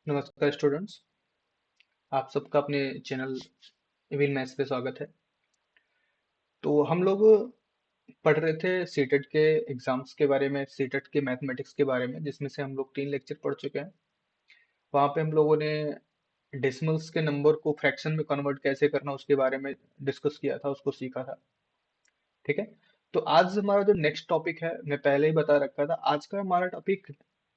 नमस्कार स्टूडेंट्स। आप सबका अपने चैनल इविल मैथ्स पे स्वागत है। तो हम लोग पढ़ रहे थे सीटेट के एग्जाम्स के बारे में, सीटेट के मैथमेटिक्स के बारे में, जिसमें से हम लोग 3 लेक्चर पढ़ चुके हैं। वहाँ पे हम लोगों ने डेसिमल्स के नंबर को फ्रैक्शन में कन्वर्ट कैसे करना उसके बारे में डिस्कस किया था, उसको सीखा था। ठीक है। तो आज हमारा जो नेक्स्ट टॉपिक है, मैं पहले ही बता रखा था, आज का हमारा टॉपिक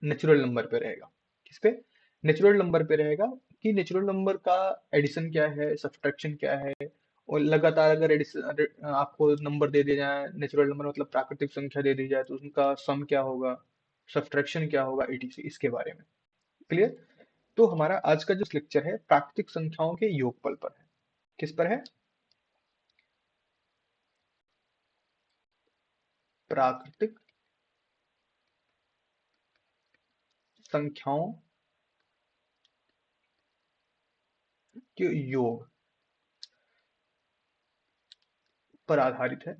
नेचुरल नंबर पे रहेगा। किस पे? नेचुरल नंबर पे रहेगा। कि नेचुरल नंबर का एडिशन क्या है, सब्ट्रैक्शन क्या है, और लगातार अगर एडिशन आपको नंबर दे दिया जाए, नेचुरल नंबर मतलब प्राकृतिक संख्या दे दी जाए, तो उनका सम क्या होगा, सब्ट्रैक्शन क्या होगा, etc इसके बारे में। क्लियर? तो हमारा आज का जो लेक्चर है प्राकृतिक संख्याओं के योगफल पर है। किस पर है? प्राकृतिक संख्याओं के योग पर आधारित है।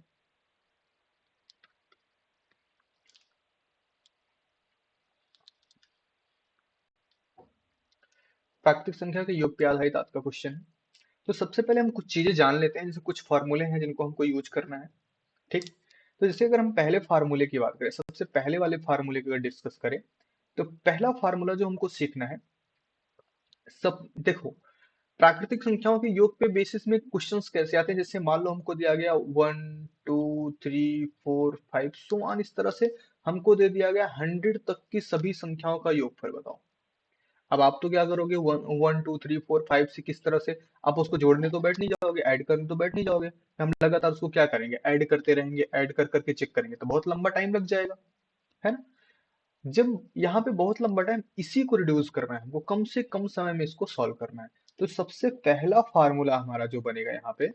प्राकृतिक संख्या के योग पे आधारित आज का क्वेश्चन है। तो सबसे पहले हम कुछ चीजें जान लेते हैं, जैसे कुछ फॉर्मूले हैं जिनको हमको यूज करना है। ठीक। तो जैसे अगर हम पहले फार्मूले की बात करें, सबसे पहले वाले फार्मूले की अगर डिस्कस करें, तो पहला फार्मूला जो हमको सीखना है, सब देखो, प्राकृतिक संख्याओं के योग पे बेसिस में क्वेश्चंस कैसे आते हैं। जैसे मान लो हमको दिया गया 1 2 3 4 5 सो ऑन, इस तरह से हमको दे दिया गया 100 तक की सभी संख्याओं का योगफल बताओ। अब आप तो क्या करोगे, 1 1 2 3 4 5 6 किस तरह से, आप उसको जोड़ने तो बैठ नहीं जाओगे, ऐड करने तो बैठ नहीं जाओगे। हम लगातार उसको क्या करेंगे, ऐड करते रहेंगे, ऐड कर करके चेक करेंगे, तो बहुत लंबा टाइम लग जाएगा, है ना। जब यहाँ पे बहुत लंबा टाइम इसी को रिड्यूस करना है, वो कम से कम समय में इसको सॉल्व करना है। तो सबसे पहला फार्मूला हमारा जो बनेगा यहाँ पे,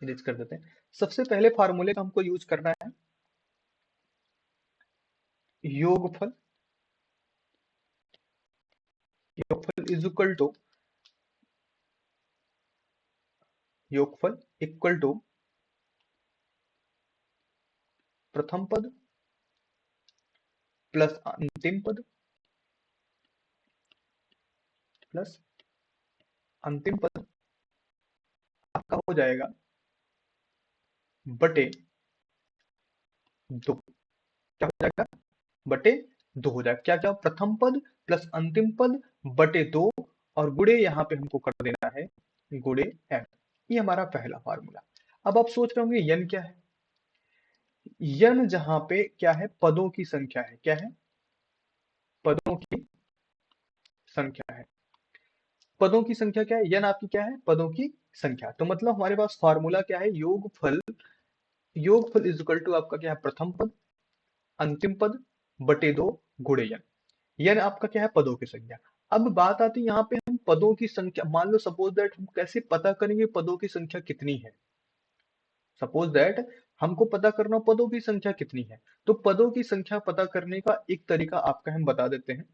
यूज कर देते हैं। सबसे पहले फार्मूले का हमको यूज करना है योगफल। योगफल इज इक्वल टू, योगफल इक्वल टू प्रथम पद प्लस अंतिम पद प्लस अंतिम पद आपका हो जाएगा बटे दो। क्या हो जाएगा? बटे दो हो जाएगा। क्या क्या? प्रथम पद प्लस अंतिम पद बटे दो, और गुणे यहाँ पे हमको कर देना है गुणे एन। ये हमारा पहला फार्मूला। अब आप सोच रहे होंगे यन क्या है। यन जहां पे क्या है, पदों की संख्या है। क्या है? पदों की संख्या है। पदों की संख्या क्या है? यन आपकी क्या है? पदों की संख्या। तो मतलब हमारे पास फार्मूला क्या है, योगफल। योगफल इज इक्वल टू आपका क्या है, प्रथम पद अंतिम पद बटे दो गुणे यन। यन आपका क्या है, पदों की संख्या। अब बात आती है यहाँ पे, हम पदों की संख्या, मान लो सपोज दैट, हम कैसे पता करेंगे पदों की संख्या कितनी है। सपोज दैट हमको पता करना हो पदों की संख्या कितनी है, तो पदों की संख्या पता करने का एक तरीका आपका हम बता देते हैं।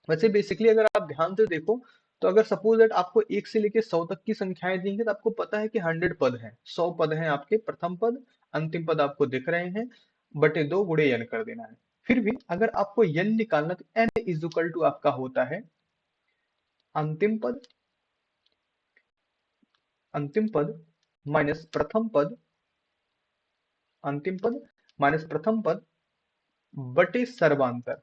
वैसे बेसिकली अगर आप ध्यान से देखो, तो अगर सपोज दैट आपको 1 से लेके 100 तक की संख्याएं दी हैं, तो आपको पता है कि 100 पद हैं, 100 पद हैं आपके, प्रथम पद अंतिम पद आपको दिख रहे हैं, बटे दो गुणे n कर देना है। फिर भी अगर आपको n निकालना, तो n इज इक्वल टू आपका होता है अंतिम पद, अंतिम पद माइनस प्रथम पद, अंतिम पद माइनस प्रथम पद बटे सर्वांतर।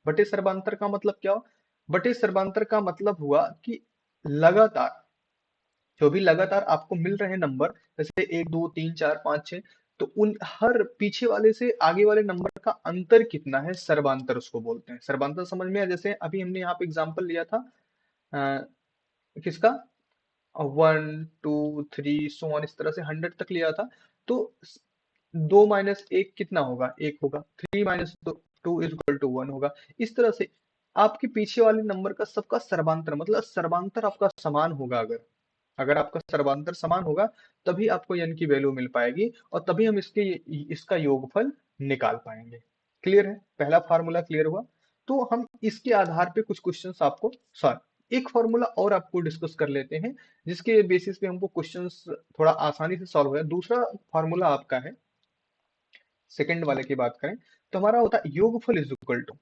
बटे सर्वांतर का मतलब क्या हुआ? बटे सर्वांतर का मतलब हुआ कि लगातार, जो भी लगातार आपको मिल रहे नंबर, जैसे 1 2 3 4 5 6, तो उन हर पीछे वाले से आगे वाले नंबर का अंतर कितना है, सर्वांतर उसको बोलते हैं। सर्वांतर समझ में आया? जैसे अभी हमने यहाँ पे एग्जांपल लिया था, अ, किसका, 1 2 3 सो ऑन, इस तरह से 100 तक लिया था। तो 2 - 1 कितना होगा, 1 होगा। 3 - 2 इज इक्वल टू 1 होगा। इस तरह से आपके पीछे वाले नंबर का सबका सर्वांतर, मतलब सर्वांतर आपका समान होगा। अगर अगर आपका सर्वांतर समान होगा, तभी आपको n की वैल्यू मिल पाएगी, और तभी हम इसका योगफल निकाल पाएंगे। क्लियर है? पहला फार्मूला क्लियर हुआ। तो हम इसके आधार पे कुछ क्वेश्चंस आपको सॉल्व, एक फार्मूला और आपको डिस्कस कर लेते हैं, जिसके बेसिस पे हमको क्वेश्चंस थोड़ा आसानी से सॉल्व हो जाए। दूसरा फार्मूला आपका है, सेकंड वाले की बात करें, तो हमारा होता है योगफल इज इक्वल टू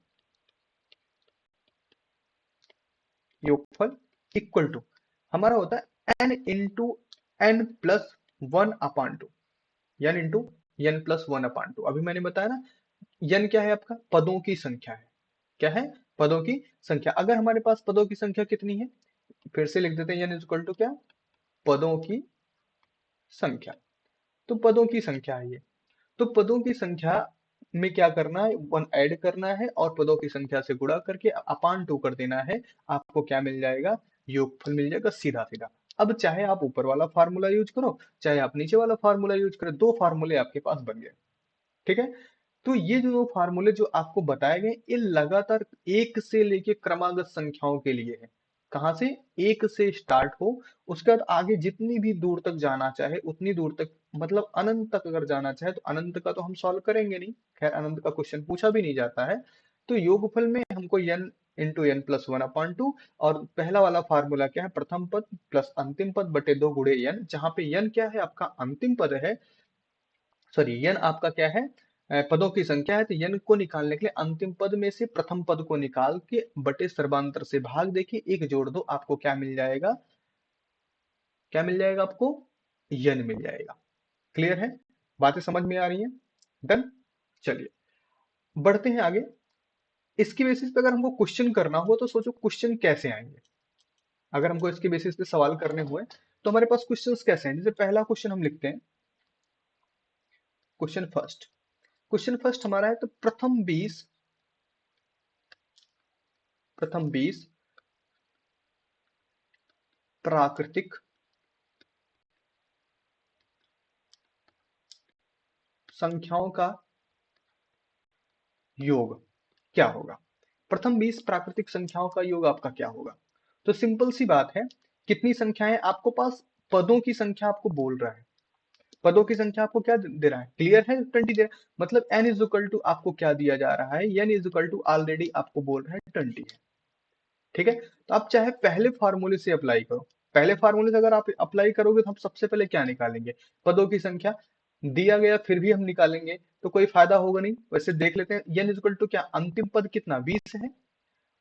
योगफल इक्वल टू हमारा होता है n into n plus one upon two, n into n plus one upon two. अभी मैंने बताया ना, n क्या है आपका, पदों की संख्या है। क्या है, पदों की संख्या। अगर हमारे पास पदों की संख्या कितनी है, फिर से लिख देते हैं n इज इक्वल टू क्या, पदों की संख्या। तो पदों की संख्या है ये। तो पदों की संख्या में क्या करना है, वन ऐड करना है और पदों की संख्या से गुणा करके अपान टू कर देना है। आपको क्या मिल जाएगा, योगफल मिल जाएगा सीधा सीधा। अब चाहे आप ऊपर वाला फार्मूला यूज करो, चाहे आप नीचे वाला फार्मूला यूज करो, दो फार्मूले आपके पास बन गए। ठीक है। तो ये जो फार्मूले जो आपको बताए गए, ये लगातार एक से लेके क्रमागत संख्याओं के लिए है। कहां से, एक से स्टार्ट हो, उसके बाद आगे जितनी भी दूर तक जाना चाहे उतनी दूर तक, मतलब अनंत तक अगर जाना चाहे तो अनंत का तो हम सॉल्व करेंगे नहीं, खैर अनंत का क्वेश्चन पूछा भी नहीं जाता है। तो योगफल में हमको n into n plus one upon two, और पहला वाला फार्मूला क्या है, प्रथम पद प्लस अंतिम पद बटे दो गुणे n, जहां पे n क्या है, आपका अंतिम पद है, सॉरी n आपका क्या है, पदों की संख्या है। तो n को निकालने के लिए अंतिम पद में से प्रथम पद को निकाल के बटे सर्वांतर से भाग देखिए, एक जोड़ दो, आपको क्या मिल जाएगा, क्या मिल जाएगा आपको, n मिल जाएगा। क्लियर है, बातें समझ में आ रही हैं, डन। चलिए बढ़ते हैं आगे। इसकी बेसिस पे अगर हमको क्वेश्चन करना हो तो सोचो क्वेश्चन कैसे आएंगे। अगर हमको इसके बेसिस पे सवाल करने हुए तो हमारे पास क्वेश्चंस कैसे हैं। जैसे पहला क्वेश्चन हम लिखते हैं, क्वेश्चन फर्स्ट। क्वेश्चन फर्स्ट हमारा है तो प्रथम 20 प्राकृतिक संख्याओं का योग क्या होगा। प्रथम 20 प्राकृतिक संख्याओं का योग आपका क्या होगा। तो सिंपल सी बात है, कितनी संख्याएं आपको पास, पदों की संख्या आपको बोल रहा है, पदों की संख्या आपको क्या दे रहा है, क्लियर है, 20 दे रहा है। मतलब n इज इक्वल टू आपको क्या दिया जा रहा है, n is equal to already आपको बोल रहा है 20 है। ठीक है। तो आप चाहे पहले फार्मूले से अप्लाई करो, पहले फार्मूले से अगर आप अप्लाई करोगे तो हम सबसे पहले क्या निकालेंगे, पदों की संख्या। दिया गया फिर भी हम निकालेंगे तो कोई फायदा होगा नहीं। वैसे देख लेते हैं, n इक्वल टू क्या, अंतिम पद कितना 20 है,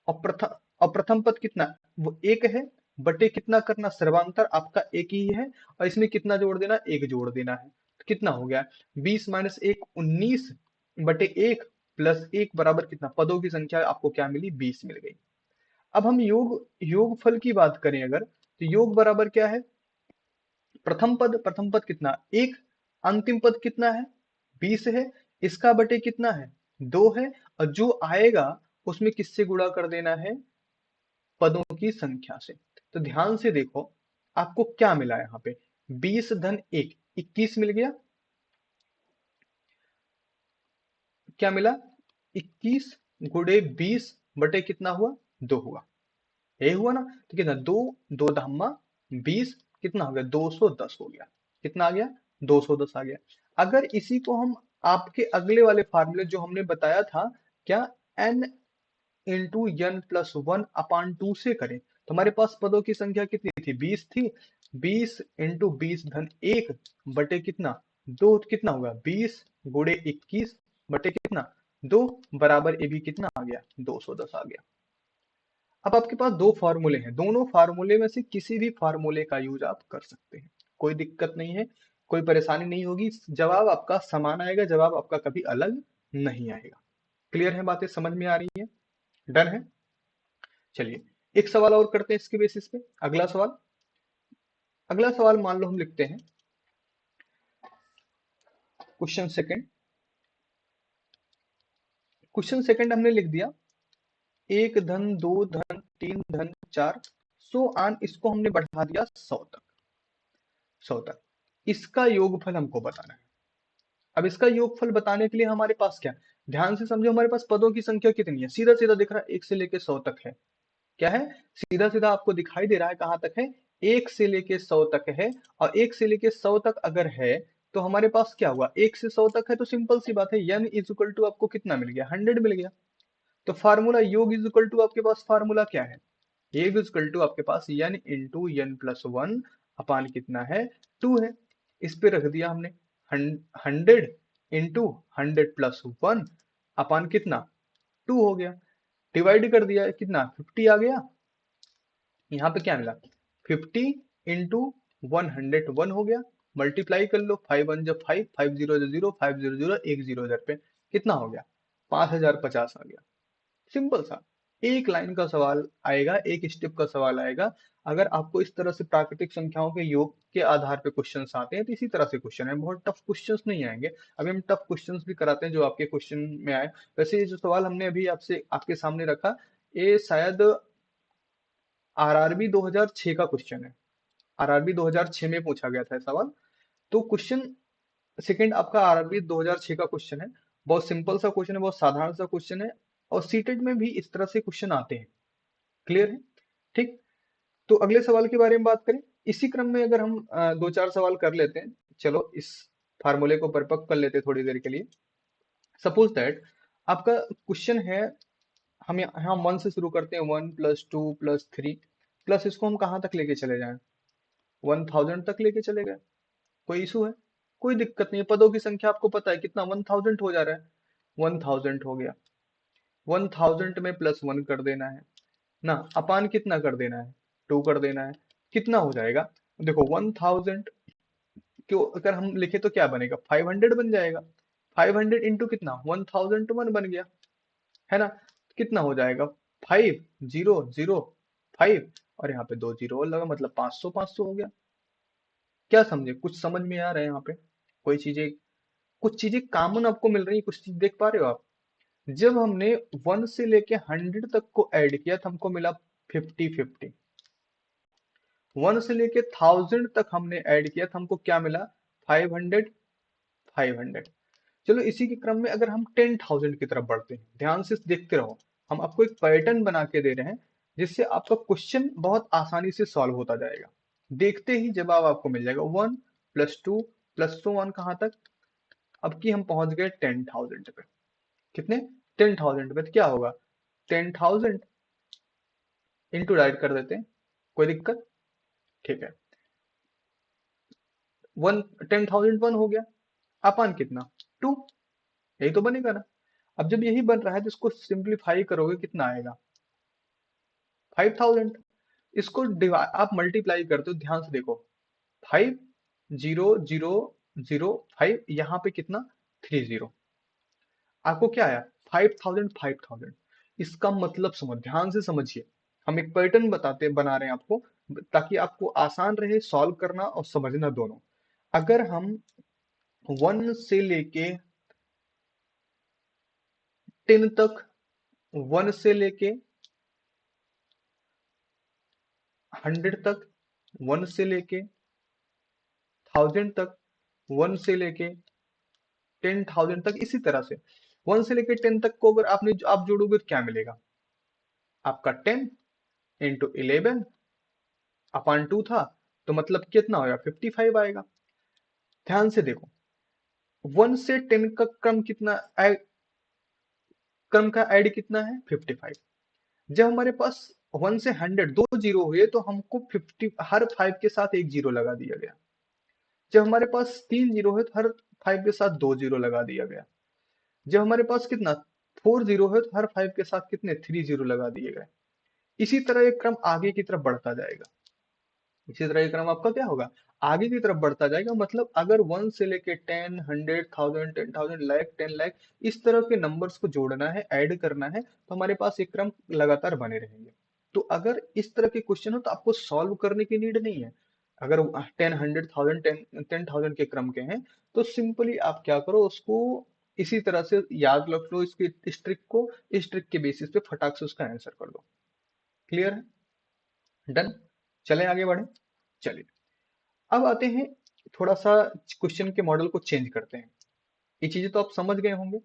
और प्रथम पद कितना, वो एक है, बटे कितना करना, सर्वांतर आपका एक ही है, और इसमें कितना जोड़ देना, एक जोड़ देना है। तो कितना हो गया, 20 माइनस एक 19 बटे एक प्लस एक बराबर कितना, पदों की संख्या आपको क्या मिली, 20 मिल गई। अब हम योगफल की बात करें अगर, तो योग बराबर क्या है, प्रथम पद कितना, एक, अंतिम पद कितना है, 20 है, इसका बटे कितना है, 2 है, और जो आएगा उसमें किससे गुणा कर देना है, पदों की संख्या से। तो ध्यान से देखो आपको क्या मिला यहाँ पे, 20 धन 1 21 मिल गया, क्या मिला, 21 गुणे 20 बटे कितना हुआ, 2 हुआ, यही हुआ ना। तो कितना, दो, दो धम्मा 20, कितना हो गया, 210 हो गया। कितना आ गया, 210 आ गया। अगर इसी को हम आपके अगले वाले फार्मूले जो हमने बताया था, क्या, n into n plus one upon two से करें, तो हमारे पास पदों की संख्या कितनी थी, 20 थी। 20 इंटू 20 धन 1 बटे कितना, 2, कितना होगा, 20 गुणे 21 बटे कितना, 2 बराबर ये भी कितना आ गया, 210 आ गया। अब आपके पास दो फार्मूले हैं, दोनों फार्मूले में से किसी भी फार्मूले का यूज आप कर सकते हैं, कोई दिक्कत नहीं है, कोई परेशानी नहीं होगी, जवाब आपका समान आएगा, जवाब आपका कभी अलग नहीं आएगा। क्लियर है, बातें समझ में आ रही है, डन है। चलिए एक सवाल और करते हैं इसके बेसिस पे। अगला सवाल मान लो हम लिखते हैं, क्वेश्चन सेकंड। क्वेश्चन सेकंड हमने लिख दिया, 1 धन 2 धन 3 धन 4 सो आन, इसको हमने बढ़ा दिया 100 तक, 100 तक। इसका योगफल हमको बताना है। अब इसका योगफल बताने के लिए हमारे पास क्या, ध्यान से समझो, हमारे पास पदों की संख्या कितनी है, सीधा सीधा दिख रहा है, 1 से लेके 100 तक है। क्या है, सीधा सीधा आपको दिखाई दे रहा है, कहां तक है, 1 से लेके 100 तक है। और 1 से लेके 100 तक अगर है तो हमारे पास क्या हुआ, 1 से 100 तक है, तो सिंपल सी बात है, n इज इक्वल टू आपको कितना मिल गया, 100 मिल गया। तो फार्मूला योग इज इक्वल टू आपके पास फार्मूला क्या है, योग इज इक्वल टू आपके पास n into n plus one upon कितना है, 2 है। इस पे रख दिया हमने 100 इंटू 100 प्लस वन अपान कितना, 2 हो गया। डिवाइड कर दिया, कितना 50 आ गया, यहाँ पे क्या मिला, 50 इंटू 101 हो गया, मल्टीप्लाई कर लो, 5 1 जब 5, 5 0 0, 5 0 0, 1 0 पे कितना हो गया, 5050 आ गया। सिंपल सा एक लाइन का सवाल आएगा, एक स्टेप का सवाल आएगा। अगर आपको इस तरह से प्राकृतिक संख्याओं के योग के आधार पे क्वेश्चंस आते हैं तो इसी तरह से क्वेश्चन है, बहुत टफ क्वेश्चंस नहीं आएंगे। अभी हम टफ क्वेश्चंस भी कराते हैं जो आपके क्वेश्चन में आए। वैसे ये जो सवाल हमने अभी आपसे आपके सामने रखा, ये शायद आरआरबी 2006 का क्वेश्चन है। आरआरबी 2006 में पूछा गया था ये सवाल। तो क्वेश्चन सेकंड आपका आरआरबी 2006 का क्वेश्चन है। बहुत सिंपल सा क्वेश्चन है, बहुत साधारण सा क्वेश्चन है, और सीटेट में भी इस तरह से क्वेश्चन आते हैं। क्लियर है? ठीक। तो अगले सवाल के बारे में बात करें। इसी क्रम में अगर हम दो चार सवाल कर लेते हैं, चलो इस फार्मूले को परिपक्व कर लेते हैं थोड़ी देर के लिए। सपोज दैट आपका क्वेश्चन है, हम यहाँ 1 से शुरू करते हैं, 1 + 2 + 3 प्लस इसको हम कहाँ तक लेके चले जाएं, 1000 तक लेके चले गए। कोई इशू है? कोई दिक्कत नहीं है, पदों की संख्या आपको पता है कितना, 1000 हो जा रहा है, 1000 हो गया। 1000 में +1 कर देना है ना, अपान कितना कर देना है, 2 कर देना है। कितना हो जाएगा, देखो 1000 क्यों अगर हम लिखे तो क्या बनेगा, 500 बन जाएगा। 500 इंटू कितना, 1001 बन गया, है ना। कितना हो जाएगा, 5005, और यहाँ पे 2 जीरो और लगा, मतलब 500 हो गया। क्या समझे, कुछ समझ में आ रहा है यहाँ पे, कोई चीजें, कुछ चीजें कॉमन आपको मिल रही है, कुछ चीज देख पा रहे हो आप। जब हमने 1 से लेके 100 तक को ऐड किया तो हमको मिला 50-50। 1 से लेके 1000 तक हमने ऐड किया तो हमको क्या मिला, 500-500। चलो इसी के क्रम में अगर हम 10,000 की तरफ बढ़ते हैं, ध्यान से देखते रहो, हम आपको एक पैटर्न बना के दे रहे हैं जिससे आपका क्वेश्चन बहुत आसानी से सॉल्व होता जाएगा। देखते ही जवाब आपको मिल जाएगा, 1 + 2 + so on कहाँ तक। अब की हम पहुंच गए 10,000 पे। कितने, 10,000 पे, तो क्या होगा, 10,000 इंटू डाइट कर देते हैं, कोई दिक्कत, ठीक है। 10,001 हो गया, अपान कितना, 2, यही तो बनेगा ना। अब जब यही बन रहा है तो इसको सिंप्लीफाई करोगे कितना आएगा, 5,000। इसको डिवाइड आप मल्टीप्लाई करते हो, ध्यान से देखो, 5 0 0 0 5, यहाँ पे कितना, 30। आपको क्या आया, 5,000 5,000। इसका मतलब समझ, ध्यान से समझिए, हम एक पैटर्न बताते बना रहे हैं आपको, ताकि आपको आसान रहे सॉल्व करना और समझना दोनों। अगर हम 1 से लेके 10 तक, 1 से लेके 100 तक, 1 से लेके 1000 तक, 1 से लेके 10,000 तक, इसी तरह से 1 से लेके 10 तक को अगर आप जोड़ोगे तो क्या मिलेगा, आपका 10 इंटू 11 अपान 2 था, तो मतलब कितना होगा, 55 आएगा। ध्यान से देखो, 1 से 10 का क्रम कितना, क्रम का ऐड कितना है, 55। जब हमारे पास 1 से 100 दो जीरो हुए तो हमको 50 हर 5 के साथ एक जीरो लगा दिया गया। जब हमारे पास 3 जीरो है तो हर 5 के साथ 2 जीरो लगा दिया गया। जब हमारे पास कितना 4 जीरो है तो हर 5 के साथ कितने 3 जीरो लगा दिए गए। इसी तरह ये क्रम आगे की तरफ बढ़ता जाएगा। इसी तरह ये क्रम आपका क्या होगा, आगे की तरफ बढ़ता जाएगा। मतलब अगर 1 से लेके 10 100 1000 10,000 लाख 10 लाख इस तरह के नंबर्स को जोड़ना है, ऐड करना है, तो हमारे पास एक क्रम लगातार बने रहेंगे। तो अगर इस तरह के क्वेश्चन हो तो आपको सॉल्व करने की नीड नहीं है। अगर 10 100 1000 10,000 के क्रम के हैं तो सिंपली आप क्या करो, उसको इसी तरह से याद रख लो, इसकी इस ट्रिक को, इस ट्रिक के बेसिस पे फटाक से उसका आंसर कर दो। क्लियर है, डन। चलें आगे बढ़े, चलिए अब आते हैं, थोड़ा सा क्वेश्चन के मॉडल को चेंज करते हैं। ये चीजें तो आप समझ गए होंगे,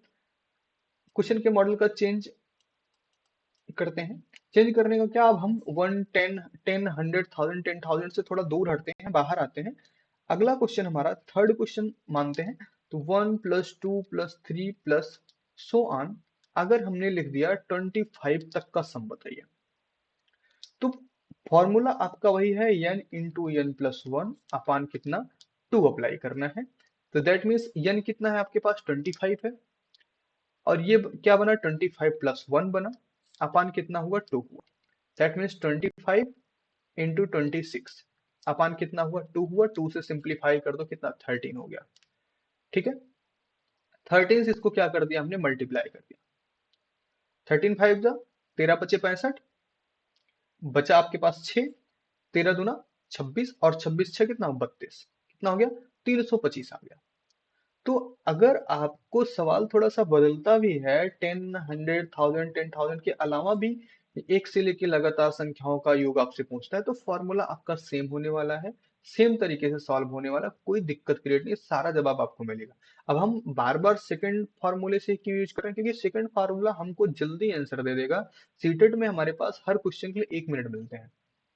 क्वेश्चन के मॉडल का चेंज करते हैं। चेंज करने का क्या, अब हम 1 10 10 100 1000 10,000 से थोड़ा दूर हटते हैं, बाहर आते हैं। अगला क्वेश्चन हमारा थर्ड क्वेश्चन मानते हैं, तो 1 + 2 + 3 + so on। अगर हमने लिख दिया 25 तक का सम बताइए, तो फॉर्मूला आपका वही है, n into n plus one upon कितना 2 अप्लाई करना है। तो दैट मीन्स n कितना है आपके पास 25 है, और ये क्या बना 25 + 1 बना, अपान कितना हुआ 2 हुआ। दैट मीन्स 25 इंटू 26 अपान कितना हुआ 2 हुआ, 2 से सिंप्लीफाई कर दो कितना 13 हो गया। ठीक है, 13 से इसको क्या कर दिया हमने मल्टीप्लाई कर दिया। 13 5 जा 13 पचे 65, बचा आपके पास 6, 13 दूना 26 और 26 6 कितना 32, कितना हो गया 325 आ गया। तो अगर आपको सवाल थोड़ा सा बदलता भी है 10 100 1000 10,000 के अलावा भी एक से लेके लगातार संख्याओं का योग आपसे पूछता है तो फॉर्मूला आपका सेम होने वाला है, सेम तरीके से सॉल्व होने वाला, कोई दिक्कत क्रिएट नहीं, सारा जवाब आपको मिलेगा। अब हम बार बार सेकंड फार्मूले से क्यों यूज कर रहे हैं, क्योंकि सेकंड फार्मूला हमको जल्दी आंसर दे देगा। सीटेट में हमारे पास हर क्वेश्चन के लिए 1 मिनट मिलते हैं,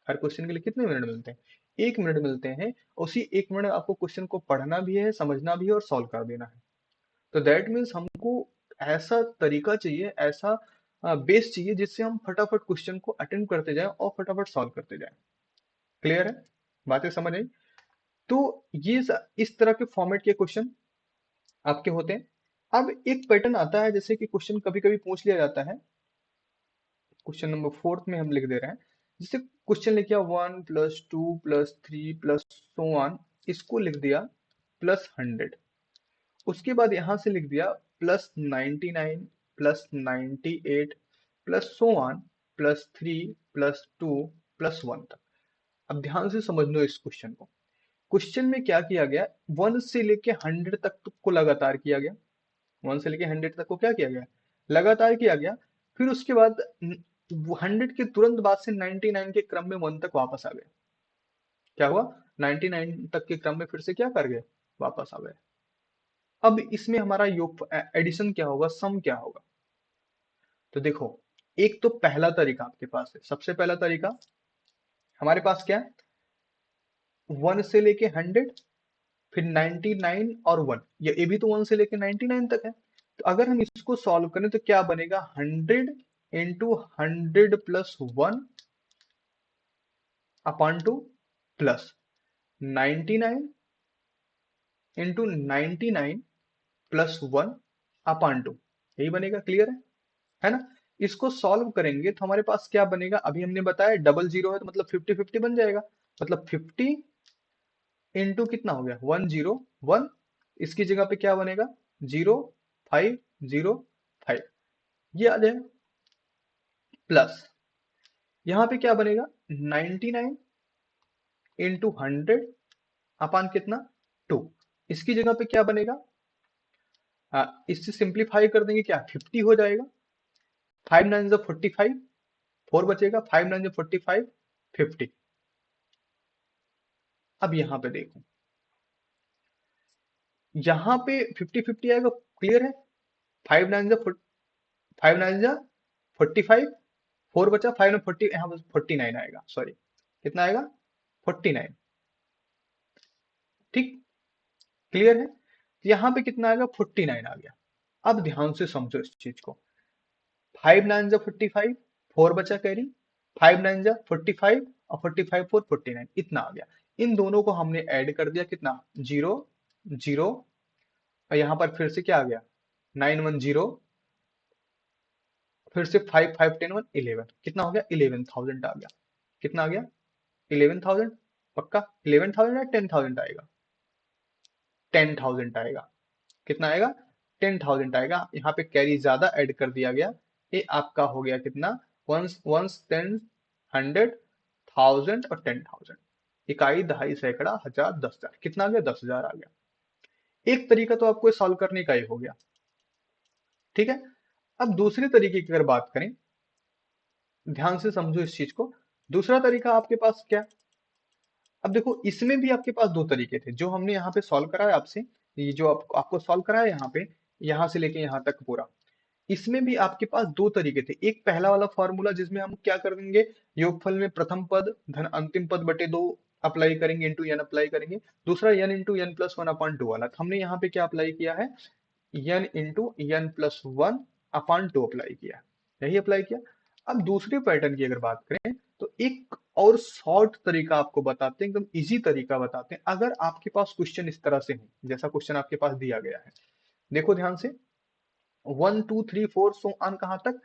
हर क्वेश्चन के लिए कितने मिनट मिलते हैं 1 मिनट मिलते हैं। उसी 1 मिनट में आपको क्वेश्चन को पढ़ना भी है, समझना भी है और सॉल्व कर देना है। तो दैट मीन्स हमको ऐसा तरीका चाहिए, ऐसा बेस चाहिए जिससे हम फटाफट क्वेश्चन को अटेम्प्ट करते जाएं और फटाफट सॉल्व करते जाएं। क्लियर है, बातें समझ आई? तो ये इस तरह के फॉर्मेट के क्वेश्चन आपके होते हैं। अब एक पैटर्न आता है, जैसे कि क्वेश्चन कभी कभी पूछ लिया जाता है, क्वेश्चन नंबर 4 में हम लिख दे रहे हैं, जैसे क्वेश्चन लिख दिया 1 + 2 + 3 + सो ऑन, इसको लिख दिया +100, उसके बाद यहां से लिख दिया +99 +98 सो ऑन +3 +2 +1 तक। अब ध्यान से समझ लो इस क्वेश्चन को। क्वेश्चन में क्या किया गया, 1 से लेके 100 तक को लगातार किया गया, 1 से लेके 100 तक को क्या किया गया, लगातार किया गया। फिर उसके बाद 100 के तुरंत बाद से 99 के क्रम में 1 तक वापस आ गए। क्या हुआ, 99 तक के क्रम में फिर से क्या कर गए, वापस आ गए। अब इसमें हमारा योग एडिशन क्या होगा, सम क्या होगा। तो देखो, एक तो पहला तरीका आपके पास है, सबसे पहला तरीका हमारे पास क्या है, 1 से लेके 100 फिर 99 और 1, ये भी तो 1 से लेके 99 तक है। तो अगर हम इसको सॉल्व करें तो क्या बनेगा, 100 into 100 plus 1 upon 2 plus 99 into 99 plus 1 upon 2, यही बनेगा। क्लियर है ना? इसको सॉल्व करेंगे तो हमारे पास क्या बनेगा, अभी हमने बताया डबल जीरो है तो मतलब 50-50 बन जाएगा, मतलब 50 इंटू कितना हो गया 101, इसकी जगह पे क्या बनेगा 0505, ये आ जाएगा। प्लस यहाँ पे क्या बनेगा 99 इंटू 100 अपान कितना 2, इसकी जगह पे क्या बनेगा, इससे सिंप्लीफाई कर देंगे क्या 50 हो जाएगा, 5 9 45, 4 बचेगा, 5 9 45 50। अब यहाँ पे देखो, यहाँ पे 50-50 आएगा, क्लियर है। 5 9 5 9 45, 4 बचा, 5 में 40, यहाँ पर 49 आएगा, सॉरी कितना आएगा 49। ठीक, क्लियर है। यहाँ पे कितना आएगा 49 आ गया। अब ध्यान से समझो इस चीज को, 5 9 45, 4 बचा कैरी, 5 9 45 और 45 4 49, इतना आ गया। इन दोनों को हमने ऐड कर दिया, कितना 0 0, और यहाँ पर फिर से क्या आ गया 910, फिर से 5 5 10 1 11, कितना हो गया 11,000 आ गया। कितना आ गया 11,000, पक्का 11,000 या 10,000 आएगा, 10,000 आएगा। कितना आएगा 10,000 आएगा। यहाँ पे कैरी ज्यादा ऐड कर दिया गया, ये आपका हो गया कितना, वंस वंस 10 100 1000 और 10,000, इकाई दहाई सैकड़ा हजार 10,000, कितना आ गया 10,000 आ गया। एक तरीका तो आपको सॉल्व करने का ही हो गया। ठीक है, अब दूसरे तरीके की अगर बात करें, ध्यान से समझो इस चीज को। दूसरा तरीका आपके पास क्या, अब देखो इसमें भी आपके पास दो तरीके थे जो हमने यहाँ पे सॉल्व कराया आपसे, ये जो आपको सॉल्व कराया यहाँ पे, यहाँ से लेके यहाँ तक पूरा, इसमें भी आपके पास दो तरीके थे। एक पहला वाला फॉर्मूला जिसमें हम क्या कर देंगे, योगफल में प्रथम पद धन अंतिम पद बटे दो अप्लाई करेंगे, इंटू एन अप्लाई करेंगे। दूसरा n into n plus one upon two वाला, तो हमने यहाँ पे क्या अप्लाई किया है, n into n plus one upon two apply किया, यही अप्लाई किया। अब दूसरे पैटर्न की अगर बात करें तो एक और शॉर्ट तरीका आपको बताते हैं, एकदम इजी तरीका बताते हैं, अगर आपके पास क्वेश्चन इस तरह से है जैसा क्वेश्चन आपके पास दिया गया है। देखो ध्यान से, 1 2 3 4 सो ऑन कहां तक,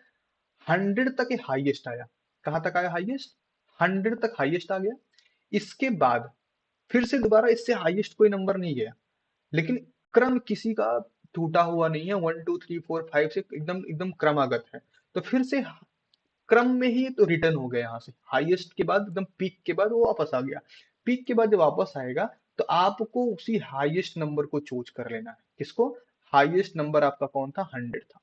100 तक हाईएस्ट आया, कहां तक आया हाईएस्ट 100 तक हाईएस्ट आ गया। इसके बाद फिर से दोबारा इससे हाईएस्ट कोई नंबर नहीं गया, लेकिन क्रम किसी का टूटा हुआ नहीं है, 1 2 3 4 5 से एकदम एकदम क्रमागत है। तो फिर से क्रम में ही तो रिटर्न हो गया, यहाँ से हाईएस्ट के बाद एकदम पीक के बाद वो वापस आ गया। पीक के बाद जब वापस आएगा तो आपको उसी हाईएस्ट नंबर को चूज कर लेना है। किसको? हाईएस्ट नंबर आपका कौन था? 100 था।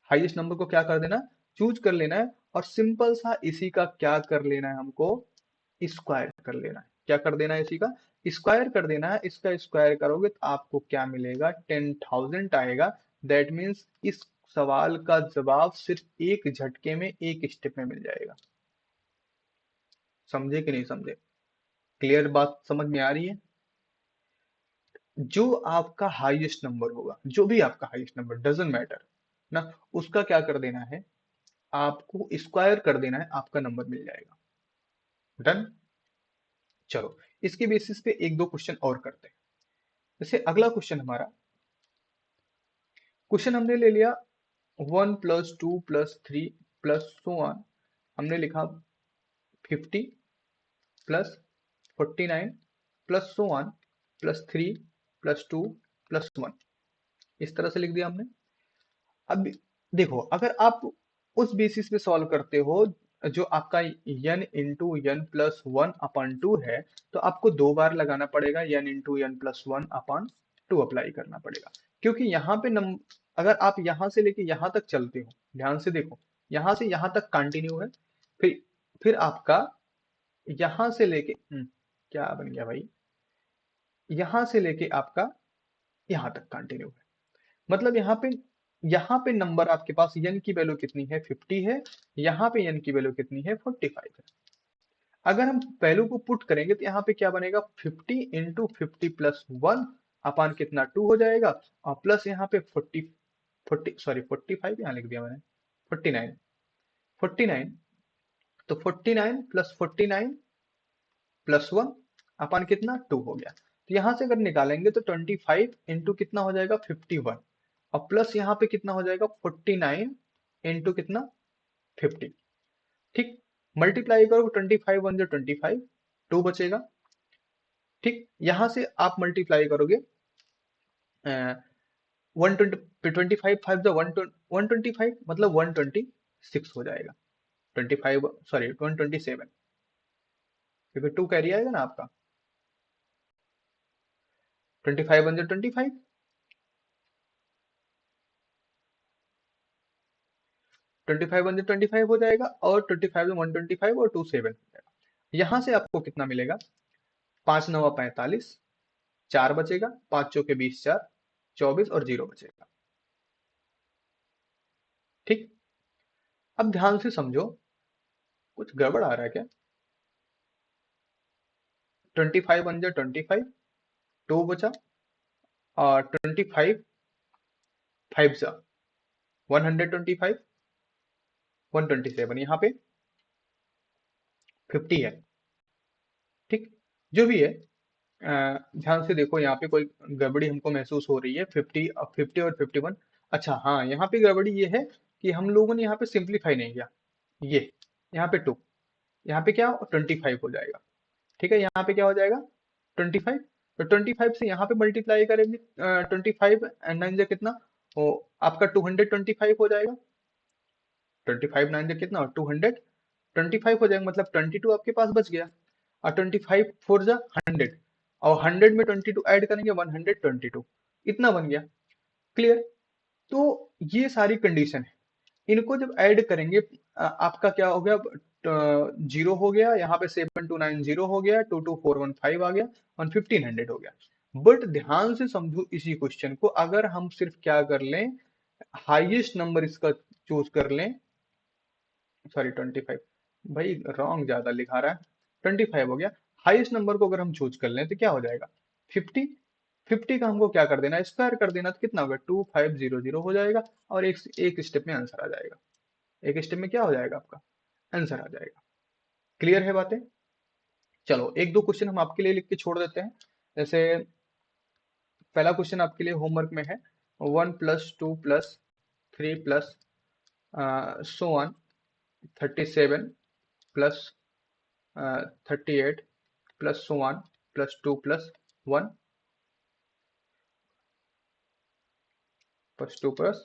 हाईएस्ट नंबर को क्या कर देना? चूज कर लेना है। और सिंपल सा इसी का क्या कर लेना है हमको? स्क्वायर कर लेना है। क्या कर देना है? इसी का स्क्वायर कर देना है। इसका स्क्वायर करोगे तो आपको क्या मिलेगा? 10,000 आएगा। दैट मीन्स इस सवाल का जवाब सिर्फ एक झटके में, एक स्टेप में मिल जाएगा। समझे कि नहीं समझे? क्लियर बात समझ में आ रही है? जो आपका हाईएस्ट नंबर होगा, जो भी आपका हाईएस्ट नंबर, डजेंट मैटर ना, उसका क्या कर देना है? आपको स्क्वायर कर देना है, आपका नंबर मिल जाएगा। डन। चलो इसके बेसिस पे एक दो क्वेश्चन और करते हैं। जैसे अगला क्वेश्चन हमारा, क्वेश्चन हमने ले लिया 1 + 2 + 3 + सो ऑन। हमने लिखा 50 + 49 + सो ऑन +3 + 2 + 1, इस तरह से लिख दिया हमने। अब देखो, अगर आप उस बेसिस पे सॉल्व करते हो जो आपका n × n + 1/2 है, तो आपको दो बार लगाना पड़ेगा, n × n + 1/2 अप्लाई करना पड़ेगा। क्योंकि यहाँ पे अगर आप यहाँ से लेके यहाँ तक चलते हो, ध्यान से देखो, यहाँ से यहाँ तक कंटिन्यू है, फिर आपका यहाँ से लेके क्या बन गया भाई, यहाँ से लेके आपका यहाँ तक कंटिन्यू है। मतलब यहाँ पे नंबर आपके पास n की वैल्यू कितनी है? 50 है। यहाँ पे n की वैल्यू कितनी है? 45 है। अगर हम वैल्यू को पुट करेंगे तो यहाँ पे क्या बनेगा? 50 × 50 + 1 अपान कितना? 2 हो जाएगा। और प्लस यहाँ पे 45 यहाँ लिख दिया मैंने, 49 49। तो 49 + 49 + 1 अपान कितना? 2 हो गया। तो यहाँ से अगर निकालेंगे तो 25 इंटू कितना हो जाएगा? 51। और प्लस यहाँ पे कितना हो जाएगा? 49 इंटू कितना? 50। ठीक, मल्टीप्लाई करो, 25 × 1 = 25, 2 बचेगा। ठीक, यहां से आप मल्टीप्लाई करोगे 120, 25 5 = 125, मतलब 126 हो जाएगा। 25 सॉरी 127, क्योंकि 2 कैरी आएगा ना आपका। 25 × 1 = 25, 25 × 25 हो जाएगा, और 25 × 125 और 2 7 हो जाएगा। यहां से आपको कितना मिलेगा? 5 9 45, 4 बचेगा, 5 चौके 20, 4 24 और 0 बचेगा। ठीक, अब ध्यान से समझो, कुछ गड़बड़ आ रहा है क्या? 25 × 1 = 25, 2 बचा, और 25 5 सा 125, 127, यहाँ पे 50 है। ठीक, जो भी है, ध्यान से देखो, यहाँ पे कोई गड़बड़ी हमको महसूस हो रही है। 50 और 51। अच्छा हाँ, यहाँ पे गड़बड़ी ये है कि हम लोगों ने यहाँ पे सिंप्लीफाई नहीं किया। ये यहाँ पे 2, यहाँ पे क्या 25 हो जाएगा। ठीक है, यहाँ पे क्या हो जाएगा? 25। तो 25 से यहाँ पे मल्टीप्लाई करेंगे, 25 एंड 9 जा कितना हो आपका? 225 हो जाएगा। 25 9 जा कितना? 225 हो जाएगा, मतलब 22 आपके पास बच गया। और 25 4 जा 100, और 100 में 22 ऐड करेंगे, 122, इतना बन गया। क्लियर? तो ये सारी कंडीशन है, इनको जब ऐड करेंगे आपका क्या हो गया? 0 हो गया, यहाँ पे 7290 हो गया, 22415 आ गया, और 1500 हो गया। बट ध्यान से समझो इसी क्वेश्चन को, अगर हम सिर्फ क्या कर लें, हाईएस्ट नंबर इसका चूज कर लें, सॉरी 25, भाई रॉन्ग ज्यादा लिखा रहा है, 25 हो गया। हाईएस्ट नंबर को अगर हम चूज कर लें तो क्या हो जाएगा? 50। 50 का हमको क्या कर देना? स्क्वायर कर देना, तो कितना होगा? 2500 हो जाएगा, और एक स्टेप में आंसर आ जाएगा। एक स्टेप में क्या हो जाएगा? आपका आंसर आ जाएगा। क्लियर है बातें? चलो एक दो क्वेश्चन हम आपके लिए लिख के छोड़ देते हैं। जैसे पहला क्वेश्चन आपके लिए होमवर्क में है, 1 + 2 + 3 + so on 37 + 38 plus so one plus 2 plus 1 plus 2 plus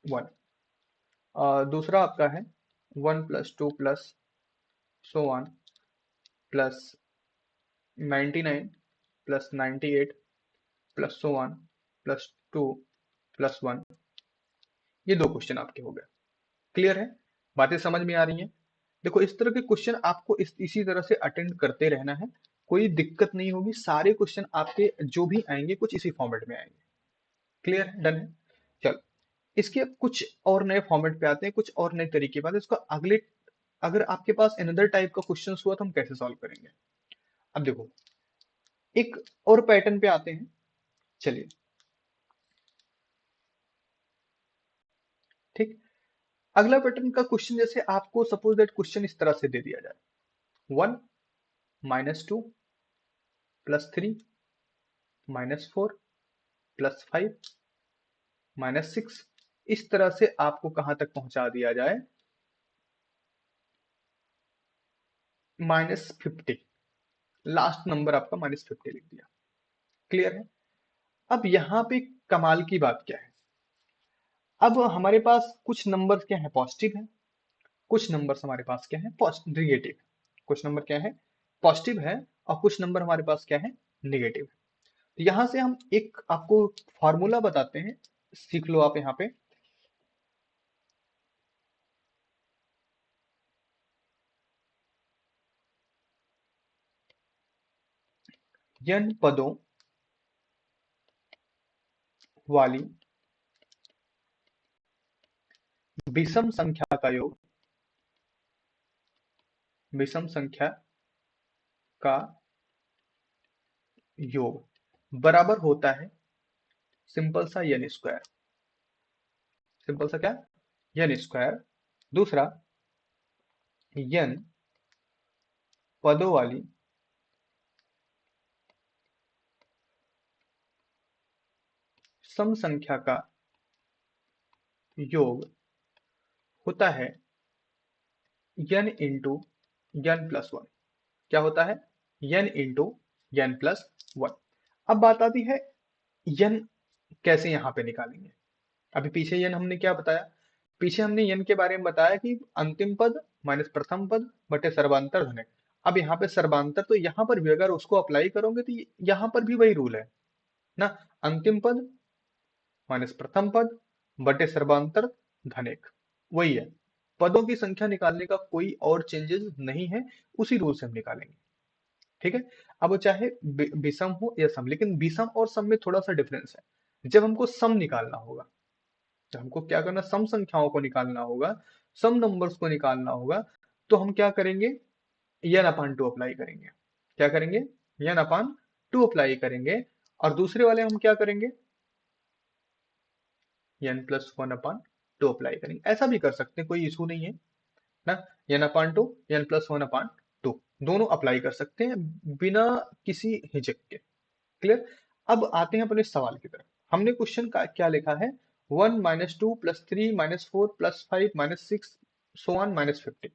1। दूसरा आपका है 1 plus 2 plus so one plus 99 plus 98 plus so one plus 2 plus 1। ये दो क्वेश्चन आपके हो गए। क्लियर है? बातें समझ में आ रही हैं? देखो इस तरह के क्वेश्चन आपको इसी तरह से अटेंड करते रहना है, कोई दिक्कत नहीं होगी। सारे क्वेश्चन आपके जो भी आएंगे कुछ इसी फॉर्मेट में आएंगे। क्लियर है? डन है? चलो इसके अब कुछ और नए फॉर्मेट पे आते हैं, कुछ और नए तरीके बात है इसको अगले। अगर आपके पास अनदर टाइप का क्वेश्चन हुआ तो हम कैसे सॉल्व करेंगे? अब देखो एक और पैटर्न पे आते हैं। चलिए ठीक, अगला पैटर्न का क्वेश्चन जैसे आपको सपोज दैट क्वेश्चन इस तरह से दे दिया जाए 1 -2 +3 -4 +5 -6, इस तरह से आपको कहां तक पहुंचा दिया जाए -50। लास्ट नंबर आपका -50 लिख दिया। क्लियर है? अब यहाँ पे कमाल की बात क्या है, अब हमारे पास कुछ नंबर क्या है पॉजिटिव है, कुछ नंबर्स हमारे पास क्या है निगेटिव। कुछ नंबर क्या है पॉजिटिव है और कुछ नंबर हमारे पास क्या है निगेटिव है। तो यहां से हम एक आपको फॉर्मूला बताते हैं, सीख लो आप यहाँ पे। n पदों वाली विषम संख्या का योग, विषम संख्या का योग बराबर होता है सिंपल सा n स्क्वायर। सिंपल सा क्या n स्क्वायर। दूसरा n पदों वाली सम संख्या का योग होता है n into n plus one. क्या होता है n into n plus one. अब बात आती है n कैसे यहाँ पे निकालेंगे। अभी पीछे n हमने क्या बताया, पीछे हमने n के बारे में बताया कि अंतिम पद माइनस प्रथम पद बटे सर्वांतर धनक। अब यहाँ पे सर्वांतर तो यहाँ पर भी अगर उसको अप्लाई करोगे तो यहाँ पर भी वही रूल है ना, अंतिम पद माइनस प्रथम पद बटे सर्वांतर धनेक, वही है। पदों की संख्या निकालने का कोई और चेंजेस नहीं है, उसी रूल से हम निकालेंगे। ठीक है? अब वो चाहे विषम हो या सम, लेकिन विषम और सम में थोड़ा सा डिफरेंस है। जब हमको सम निकालना होगा, जब हमको क्या करना सम संख्याओं को निकालना होगा, सम नंबर्स को निकालना होगा, तो हम क्या करेंगे n अपान टू अप्लाई करेंगे। क्या करेंगे n अपान टू अप्लाई करेंगे। और दूसरे वाले हम क्या करेंगे n plus one upon to apply करेंगे। ऐसा भी कर सकते हैं, कोई इशू नहीं है ना, n upon two n plus one upon to दोनों अप्लाई कर सकते हैं बिना किसी हिचक के। क्लियर? अब आते हैं अपने सवाल की तरफ। हमने क्वेश्चन का क्या लिखा है 1 -2 +3 -4 +5 -6 सो ऑन -50।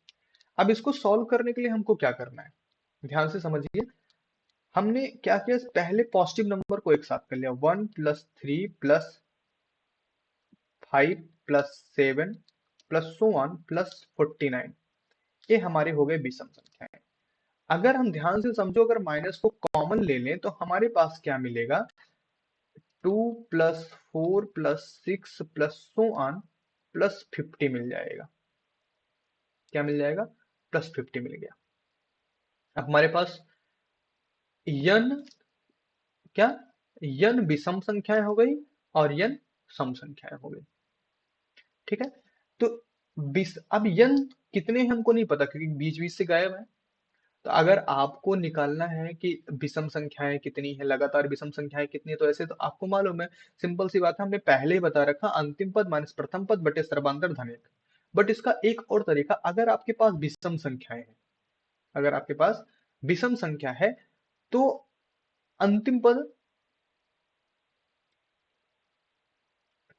अब इसको सॉल्व करने के लिए हमको क्या करना है, ध्यान से समझिए। हमने क्या किया, पहले पॉजिटिव नंबर को एक साथ कर लिया 1 +3 +5 +7 सो ऑन +49। ये हमारे हो गए विषम संख्याएं। अगर हम ध्यान से समझो, अगर माइनस को कॉमन ले लें तो हमारे पास क्या मिलेगा 2 +4 +6 सो ऑन +50 मिल जाएगा। क्या मिल जाएगा +50 मिल गया। अब हमारे पास n क्या n विषम संख्याएं हो गई और n सम संख्याएं हो गई। ठीक है? तो अब n कितने हैं हमको नहीं पता क्योंकि बीच बीच से गायब है। तो अगर आपको निकालना है कि विषम संख्याएं कितनी है, लगातार विषम संख्याएं कितनी है, तो ऐसे तो आपको मालूम है, सिंपल सी बात है, हमने पहले ही बता रखा अंतिम पद माइनस प्रथम पद बटे सर्वांतर धनेक। बट इसका एक और तरीका, अगर आपके पास विषम संख्याएं हैं, अगर आपके पास विषम संख्या है तो अंतिम पद,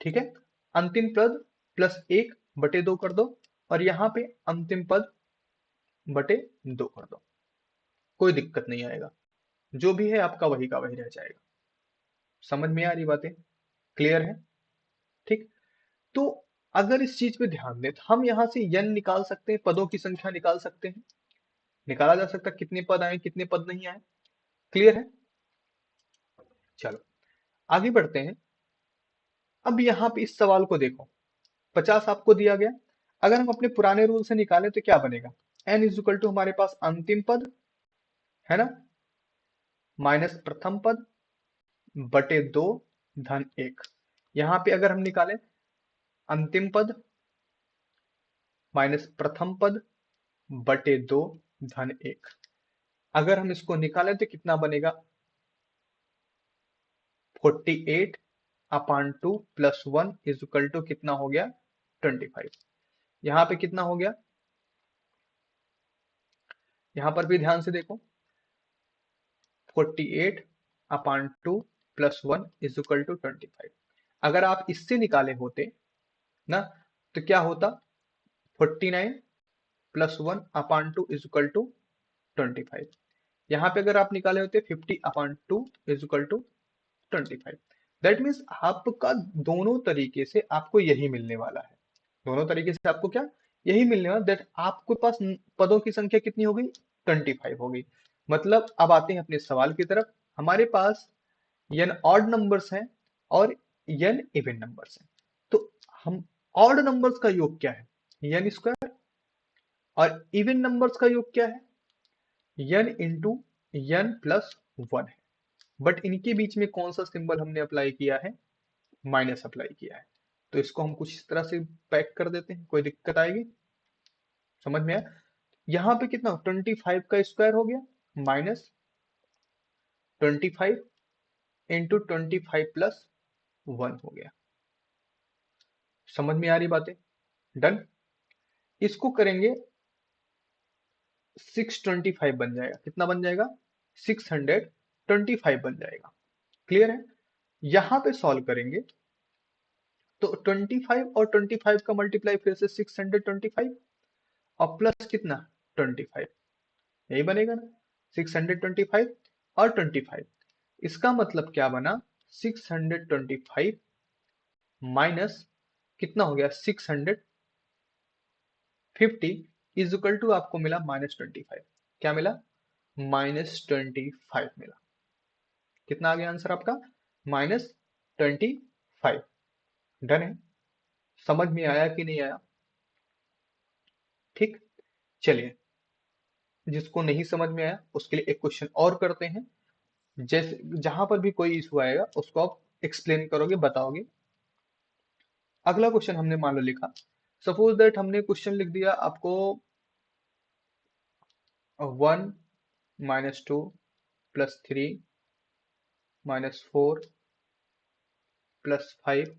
ठीक है, अंतिम पद +1/2 कर दो और यहाँ पे अंतिम पद बटे 2 कर दो, कोई दिक्कत नहीं आएगा, जो भी है आपका वही का वही रह जाएगा। समझ में आ रही बातें? क्लियर है? ठीक। तो अगर इस चीज पे ध्यान दें तो हम यहाँ से n निकाल सकते हैं, पदों की संख्या निकाल सकते हैं, निकाला जा सकता है कितने पद आए कितने पद नहीं आए। क्लियर है? चलो आगे बढ़ते हैं। अब यहाँ पे इस सवाल को देखो, 50 आपको दिया गया, अगर हम अपने पुराने रूल से निकालें तो क्या बनेगा, n इज इक्वल टू हमारे पास अंतिम पद है ना, माइनस प्रथम पद बटे 2 धन 1। यहाँ पे अगर हम निकालें अंतिम पद माइनस प्रथम पद बटे 2 धन 1, अगर हम इसको निकालें तो कितना बनेगा, 48 अपान 2 प्लस 1 इज इक्वल टू कितना हो गया, 25। यहाँ पे कितना हो गया, यहाँ पर भी ध्यान से देखो, 48 अपान 2 प्लस 1 इज इक्वल टू 25। अगर आप इससे निकाले होते ना तो क्या होता, 49 plus 1 upon 2 is equal to 25। यहाँ पे अगर आप निकाले होते 50 upon 2 is equal to 25। That means आपका दोनों तरीके से आपको यही मिलने वाला है, दोनों तरीके से आपको क्या यही मिलने वाला, दैट आपके पास पदों की संख्या कितनी हो गई, 25 हो गई। मतलब अब आते हैं अपने सवाल की तरफ, हमारे पास n ऑड नंबर्स हैं और n इवन नंबर्स हैं, तो हम ऑड नंबर्स का योग क्या है, n स्क्वायर, और इवन नंबर्स का योग क्या है, n इंटू n प्लस 1 है। बट इनके बीच में कौन सा सिंबल हमने अप्लाई किया है, माइनस अप्लाई किया है। तो इसको हम कुछ इस तरह से पैक कर देते हैं, कोई दिक्कत आएगी, समझ में आया। यहाँ पे कितना 25 का स्क्वायर हो गया माइनस 25 इंटू 25 प्लस 1 हो गया। समझ में आ रही बातें? डन। इसको करेंगे 625 बन जाएगा, कितना बन जाएगा, 625 बन जाएगा। क्लियर है? यहां पे सॉल्व करेंगे तो 25 और 25 का मल्टीप्लाई फिर से 625 और प्लस कितना 25, यही बनेगा ना, 625 और 25। इसका मतलब क्या बना, 625 माइनस कितना हो गया 650 इज इक्वल टू आपको मिला -25। क्या मिला, -25 मिला। कितना आ गया आंसर आपका, -25। डन है? समझ में आया कि नहीं आया? ठीक। चलिए, जिसको नहीं समझ में आया उसके लिए एक क्वेश्चन और करते हैं, जैसे जहां पर भी कोई इशू आएगा उसको आप एक्सप्लेन करोगे, बताओगे। अगला क्वेश्चन हमने मान लो लिखा, सपोज दैट हमने क्वेश्चन लिख दिया आपको 1 -2 +3 -4 +5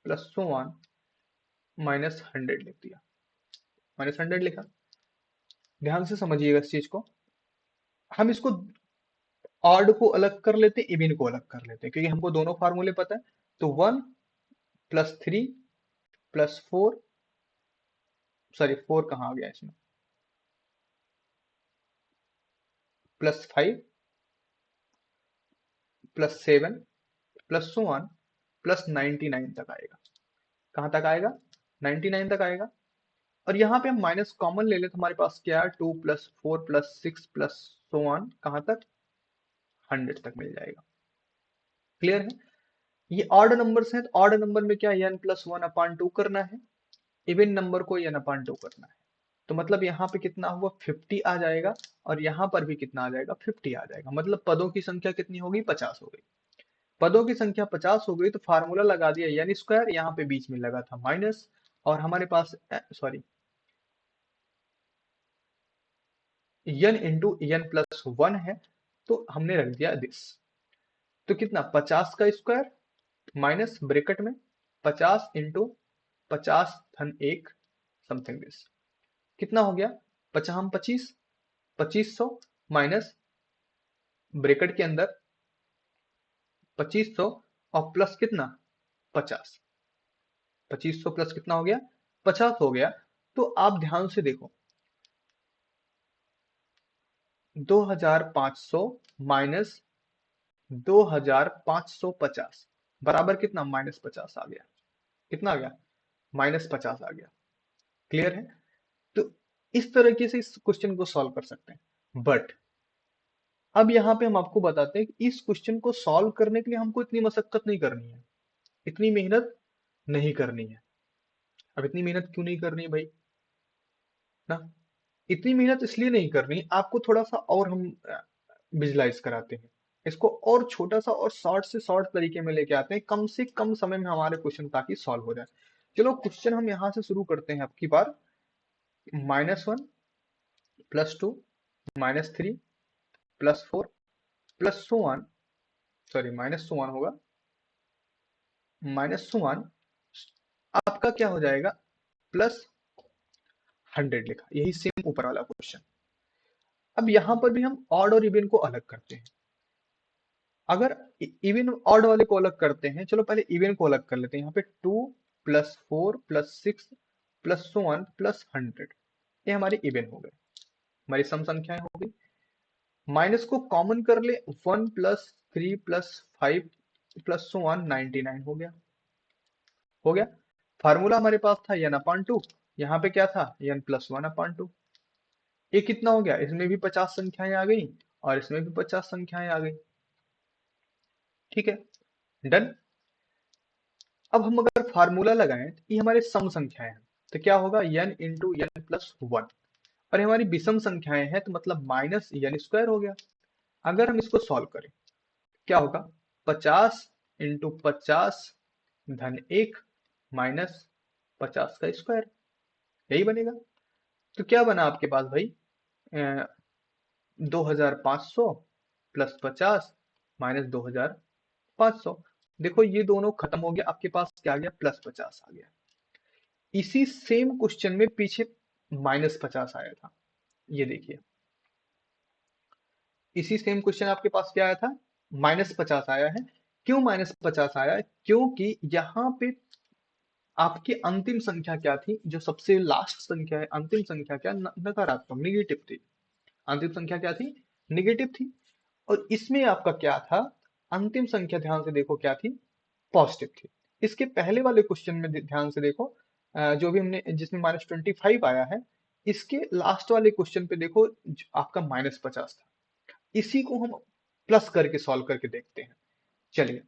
प्लस सो ऑन -100 लिख दिया, -100 लिखा। ध्यान से समझिएगा इस चीज को, हम इसको ऑड को अलग कर लेते, इवन को अलग कर लेते, क्योंकि हमको दोनों फार्मूले पता है। तो 1 +3 +4, सॉरी 4 कहाँ आ गया इसमें, +5 +7 प्लस सो ऑन +99 तक आएगा। कहाँ तक आएगा, 99 तक आएगा। और यहाँ पे हम माइनस कॉमन ले ले तो हमारे पास क्या है, 2 + 4 + 6 प्लस सो ऑन कहाँ तक, 100 तक मिल जाएगा। क्लियर है? ये ऑड नंबर्स हैं, तो ऑड नंबर में क्या n + 1/2 करना है, इवन नंबर को n/2 करना है। तो मतलब यहाँ पे कितना हुआ 50 आ जाएगा, और यहाँ पर भी कितना आ जाएगा 50 आ जाएगा। मतलब पदों की संख्या कितनी होगी, 50 हो गई। पदों की संख्या 50 हो गई तो फार्मूला लगा दिया n स्क्वायर, यहाँ पे बीच में लगा था माइनस, और हमारे पास sorry n into n plus 1 है, तो हमने रख दिया दिस। तो कितना 50 का स्क्वायर माइनस ब्रैकेट में 50 इंटू 50 धन 1 समथिंग दिस, कितना हो गया 50 25 2500 माइनस ब्रैकेट के अंदर 2500 और प्लस कितना 50, 2500 प्लस कितना हो गया 50 हो गया। तो आप ध्यान से देखो, 2500 माइनस 2550 बराबर कितना, -50 आ गया। कितना आ गया, -50 आ गया। क्लियर है? तो इस तरीके से इस क्वेश्चन को सॉल्व कर सकते हैं। बट अब यहाँ पे हम आपको बताते हैं कि इस क्वेश्चन को सॉल्व करने के लिए हमको इतनी मशक्कत नहीं करनी है, इतनी मेहनत नहीं करनी है। अब इतनी मेहनत क्यों नहीं करनी है भाई ना? इतनी मेहनत इसलिए नहीं करनी, आपको थोड़ा सा और हम विजुलाइज कराते हैं इसको, और छोटा सा और शॉर्ट से शॉर्ट तरीके में लेके आते हैं, कम से कम समय में हमारे क्वेश्चन ताकि सॉल्व हो जाए। चलो क्वेश्चन हम यहाँ से शुरू करते हैं। आपकी बार -1 +2 -3 +4 +1, सॉरी -1 होगा, -1 आपका क्या हो जाएगा, +100 लिखा, यही सेम ऊपर वाला क्वेश्चन। अब यहां पर भी हम ऑड और इवन को अलग करते हैं। अगर इवन ऑड वाले को अलग करते हैं, चलो पहले इवन को अलग कर लेते हैं। यहाँ पे 2 +4 +6 +1 +100, ये हमारे इवन हो गए, हमारी सम संख्याएं हो गई। माइनस को कॉमन कर ले, 1 +3 +5 +1 99 हो गया। हो गया। फार्मूला हमारे पास था n/2, यहाँ पे क्या था, n+1/2। ये कितना हो गया, इसमें भी 50 संख्याएं आ गई और इसमें भी 50 संख्याएं आ गई। ठीक है, डन। अब हम अगर फार्मूला लगाएं तो ये हमारे सम संख्याएं हैं, तो क्या होगा, n इंटू n प्लस 1। और ये हमारी विषम संख्याएं हैं, तो मतलब -n² हो गया। अगर हम इसको सॉल्व करें, क्या होगा, 50 इंटू 50 धन 1 माइनस 50 का स्क्वायर, यही बनेगा। तो क्या बना आपके पास भाई, 2500 प्लस 50 माइनस 2500। देखो ये दोनों खत्म हो गया, आपके पास क्या आ गया, +50 आ गया। इसी सेम क्वेश्चन में पीछे -50 आया था, ये देखिए। इसी सेम क्वेश्चन आपके पास क्या आया था, -50 आया है। क्यों -50 आया है, क्योंकि यहाँ पे आपकी अंतिम संख्या क्या थी, जो सबसे लास्ट संख्या है, अंतिम संख्या क्या, नकारात्मक, निगेटिव थी। अंतिम संख्या क्या थी, निगेटिव थी। और इसमें आपका क्या था, अंतिम संख्या ध्यान से देखो क्या थी, पॉजिटिव थी। इसके पहले वाले क्वेश्चन में ध्यान से देखो, जो भी हमने, जिसमें -25 आया है, इसके लास्ट वाले क्वेश्चन पे देखो, आपका -50 था। इसी को हम प्लस करके सॉल्व करके देखते हैं। चलिए,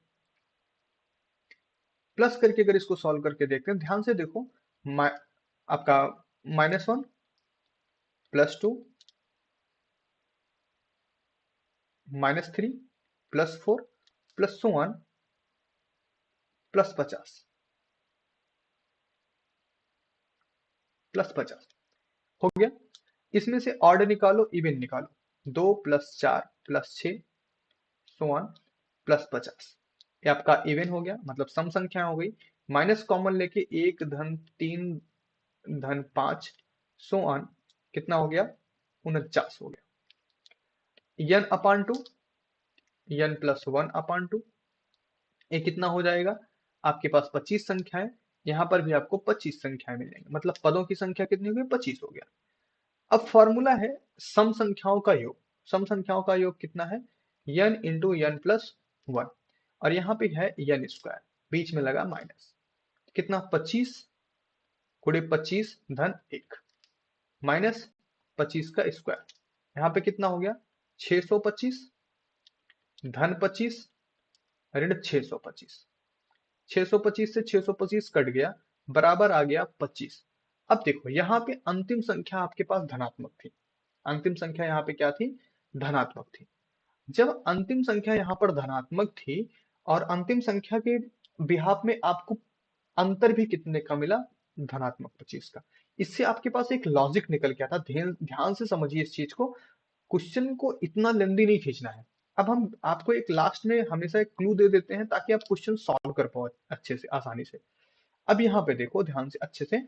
प्लस करके अगर इसको सॉल्व करके देखते हैं, ध्यान से देखो, आपका -1 +2 -3 +4 +1 +50 +50 हो गया। इसमें से ऑर्डर निकालो, इवन निकालो, 2 + 4 + 6 1 +50, ये आपका इवन हो गया, मतलब सम संख्या हो गई। माइनस कॉमन लेके 1 धन 3 धन 5 कितना हो गया, 49 हो गया। n/2, n+1/2, ये कितना हो जाएगा, आपके पास 25 संख्याएं, यहां पर भी आपको 25 संख्याएं मिल जाएंगी, मतलब पदों की संख्या कितनी हो गई, 25 हो गया। अब फॉर्मूला है सम संख्याओं का योग। सम संख्याओं का योग कितना है, n इंटू n+1, और यहाँ पे है n², बीच में लगा माइनस, कितना, 25 गुणे 25 धन 1 माइनस 25 का स्क्वायर, यहाँ पे कितना हो गया, 625 धन 25 ऋण 625, 625 से 625 कट गया, बराबर आ गया 25। अब देखो यहाँ पे अंतिम संख्या आपके पास धनात्मक थी, अंतिम संख्या यहाँ पे क्या थी, धनात्मक थी। जब अंतिम संख्या यहाँ पर धनात्मक थी और अंतिम संख्या के बिहाफ में आपको अंतर भी कितने का मिला, धनात्मक 25 का। इससे आपके पास एक लॉजिक निकल गया था। ध्यान ध्यान से समझिए इस चीज को, क्वेश्चन को इतना लेंदी नहीं खींचना है। अब हम आपको एक लास्ट में हमेशा एक क्लू दे देते हैं ताकि आप क्वेश्चन सॉल्व कर पाओ अच्छे से, आसानी से। अब यहाँ पे देखो ध्यान से अच्छे से,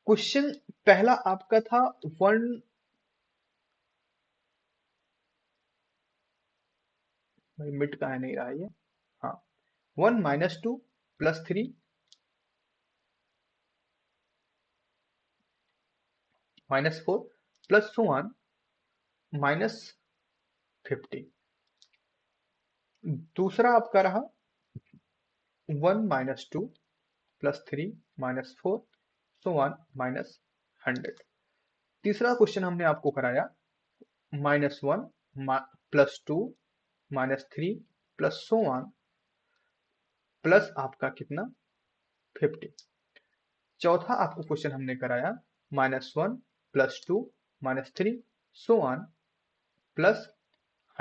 क्वेश्चन पहला आपका था 1, मिट का है नहीं रहा ये, हाँ, 1 - 2 +3 -4 प्लस सो ऑन -50। दूसरा आपका रहा 1 -2 प्लस 3 -4 सो ऑन -100। तीसरा क्वेश्चन हमने आपको कराया -1 plus 2 -3 plus so on plus आपका कितना 50। चौथा आपको क्वेश्चन हमने कराया -1 प्लस 2 -3 सो ऑन प्लस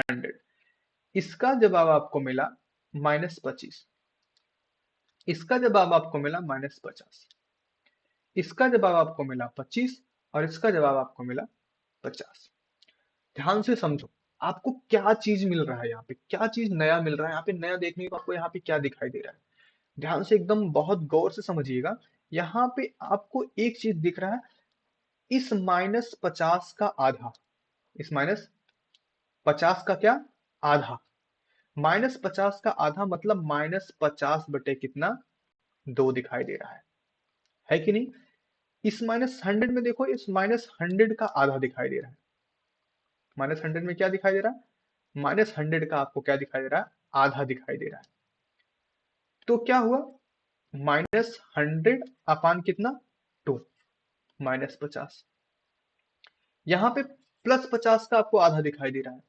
100। इसका जवाब आपको मिला -25। इसका जवाब आपको मिला -50। इसका जवाब आपको मिला 25 और इसका जवाब आपको मिला 50। ध्यान से समझो आपको क्या चीज मिल रहा है, यहाँ पे क्या चीज नया मिल रहा है, यहाँ पे नया देखने को आपको यहाँ पे क्या दिखाई दे रहा है। ध्यान से एकदम बहुत गौर से समझिएगा। यहाँ पे आपको एक चीज दिख रहा है, इस -50 का आधा, इस -50 का क्या आधा, -50 का आधा मतलब -50 बटे कितना 2 दिखाई दे रहा है कि नहीं। इस -100 में देखो, इस -100 का आधा दिखाई दे रहा है। -100 में क्या दिखाई दे रहा है, -100 का आपको क्या दिखाई दे रहा है, आधा दिखाई दे रहा है। तो क्या हुआ, -100 अपान कितना 2 -50। यहाँ पे +50 का आपको आधा दिखाई दे रहा है,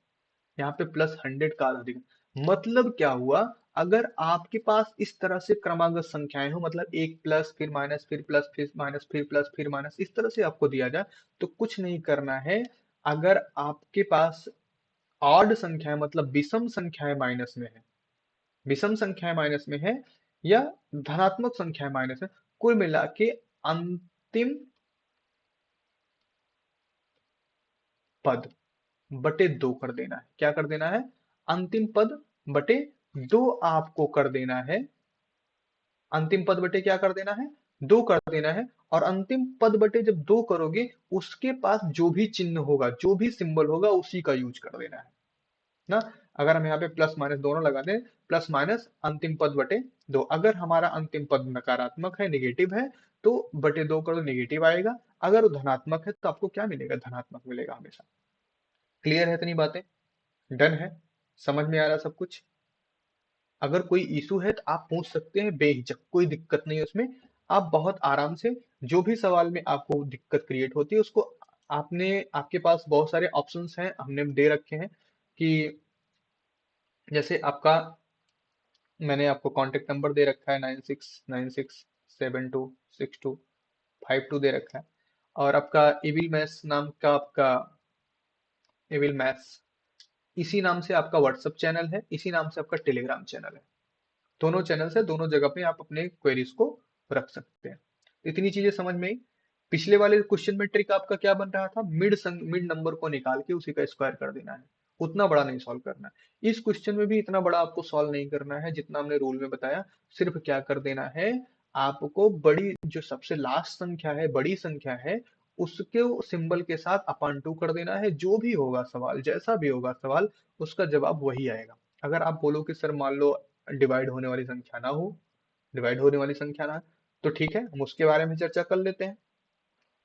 यहाँ पे +100 का आधा दिखा। मतलब क्या हुआ, अगर आपके पास इस तरह से क्रमागत संख्याएं हो, मतलब एक प्लस फिर माइनस फिर प्लस फिर माइनस फिर प्लस फिर माइनस, इस तरह से आपको दिया जाए तो कुछ नहीं करना है। अगर आपके पास ऑड संख्याएं मतलब विषम संख्याएं माइनस में है, विषम संख्याएं माइनस में है या धनात्मक संख्याएं माइनस में, कुल मिला के अंतिम पद बटे 2 कर देना है। क्या कर देना है, अंतिम पद बटे 2 आपको कर देना है। अंतिम पद बटे क्या कर देना है, 2 कर देना है। और अंतिम पद बटे जब 2 करोगे, उसके पास जो भी चिन्ह होगा, जो भी सिंबल होगा, उसी का यूज कर देना है ना। अगर हम यहाँ पे प्लस माइनस दोनों लगा दें, प्लस माइनस अंतिम पद बटे 2, अगर हमारा अंतिम पद नकारात्मक है, नेगेटिव है, तो बटे 2 करो, नेगेटिव आएगा। अगर वो धनात्मक है तो आपको क्या मिलेगा, धनात्मक मिलेगा हमेशा। क्लियर है इतनी बातें, डन है, समझ में आ रहा सब कुछ। अगर कोई इशू है तो आप पूछ सकते हैं बेहिचक, कोई दिक्कत नहीं है उसमें। आप बहुत आराम से, जो भी सवाल में आपको दिक्कत क्रिएट होती है उसको, आपने, आपके पास बहुत सारे ऑप्शंस हैं, हमने दे रखे हैं कि जैसे आपका, मैंने आपको कांटेक्ट नंबर दे रखा है 9696726252 दे रखा है। और आपका इविल मैथ्स नाम का, आपका इविल मैथ्स, इसी नाम से आपका व्हाट्सएप चैनल है, इसी नाम से आपका टेलीग्राम चैनल है। दोनों चैनल से दोनों जगह पे आप अपने क्वेरीज को रख सकते हैं। इतनी चीजें समझ में आई। पिछले वाले क्वेश्चन में ट्रिक आपका क्या बन रहा था, मिड नंबर को निकाल के उसी का स्क्वायर कर देना है, उतना बड़ा नहीं सॉल्व करना है। इस क्वेश्चन में भी इतना बड़ा आपको सॉल्व नहीं करना है जितना हमने रूल में बताया। सिर्फ क्या कर देना है, आपको बड़ी, जो सबसे लास्ट संख्या है, बड़ी संख्या है, उसके सिंबल के साथ अपान 2 कर देना है। जो भी होगा सवाल, जैसा भी होगा सवाल, उसका जवाब वही आएगा। अगर आप बोलो कि सर मान लो डिवाइड होने वाली संख्या ना हो, डिवाइड होने वाली संख्या ना, तो ठीक है, हम उसके बारे में चर्चा कर लेते हैं।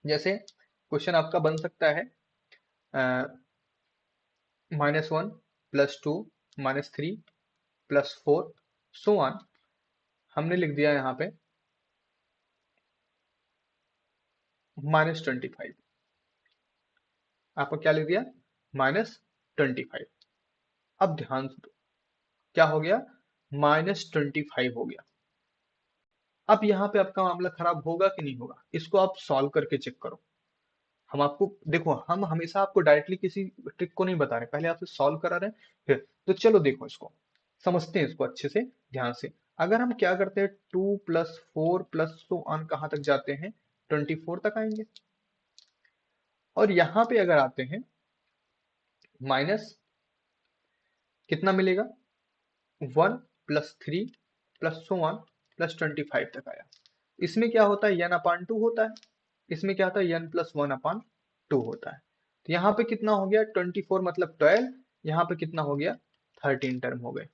जैसे क्वेश्चन आपका बन सकता है -1 +2 -3 +4 सो ऑन। हमने लिख दिया यहाँ पे -25। आपको क्या लिख दिया, -25। अब ध्यान से दो, क्या हो गया, -25 हो गया। अब यहाँ पे आपका मामला खराब होगा कि नहीं होगा, इसको आप सॉल्व करके चेक करो। हम आपको, देखो, हम हमेशा आपको डायरेक्टली किसी ट्रिक को नहीं बता रहे, पहले आपसे सॉल्व करा रहे हैं फिर। तो चलो देखो, इसको समझते हैं, इसको अच्छे से ध्यान से। अगर हम क्या करते हैं, 2 + 4 सो ऑन कहाँ तक जाते हैं, 24 तक आएंगे। और यहाँ पे अगर आते हैं, माइनस कितना मिलेगा, 1 + 3 सो ऑन +25 तक आया। इसमें क्या होता है, n/2 होता है। इसमें क्या होता है, n+1/2 होता है। तो यहाँ पे कितना हो गया, 24 मतलब 12, यहाँ पे कितना हो गया, 13 टर्म हो गए।